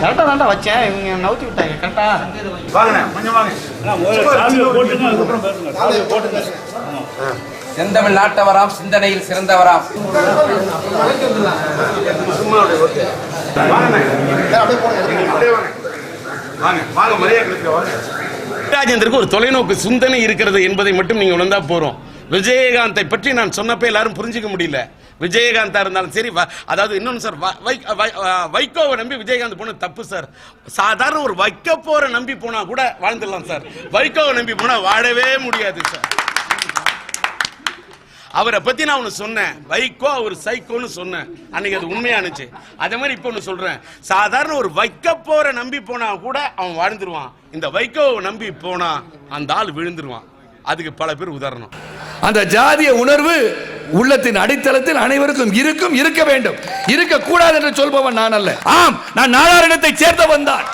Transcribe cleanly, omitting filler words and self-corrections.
கரெக்டாக தான்டா வச்சேன், இவங்க நவுத்தி விட்டாங்க. கரெக்டா வாங்கண்ணே, கொஞ்சம் வாங்க. செந்தமிழ் நாட்டவராம், சிந்தனையில் சிறந்தவராம். ராஜேந்திரருக்கு ஒரு தொலைநோக்கு சிந்தனை இருக்கிறது என்பதை மட்டும் நீங்க உணர்ந்தா போறோம். விஜயகாந்தை பற்றி நான் சொன்னப்ப எல்லாரும் புரிஞ்சுக்க முடியல. விஜயகாந்தா இருந்தாலும் சரி, அதாவது இன்னொன்னு சார், வைகோவை நம்பி விஜயகாந்த் போன தப்பு சார். சாதாரண ஒரு வைக்க போற நம்பி போனா கூட வாழ்ந்துடலாம் சார். வைகோவை நம்பி போனா வாழவே முடியாது சார். அவரை பத்தி நான் ஒண்ணு சொன்னேன், வைகோ அவர் சைக்கோன்னு சொன்னேன், அன்னைக்கு அது உண்மையானுச்சு. அதே மாதிரி இப்ப ஒண்ணு சொல்றேன், சாதாரண ஒரு வைக்க போற நம்பி போனா கூட அவன் வாழ்ந்துருவான். இந்த வைகோவை நம்பி போனா அந்த ஆள் விழுந்துருவான். அதுக்கு பல பேர் உதாரணம். அந்த ஜாதிய உணர்வு உள்ளத்தின் அடித்தளத்தில் அனைவருக்கும் இருக்க வேண்டும். இருக்கக்கூடாது என்று சொல்பவன் நான் அல்ல. ஆம், நான் நாடாரிடத்தை சேர்ந்தவன் தான்.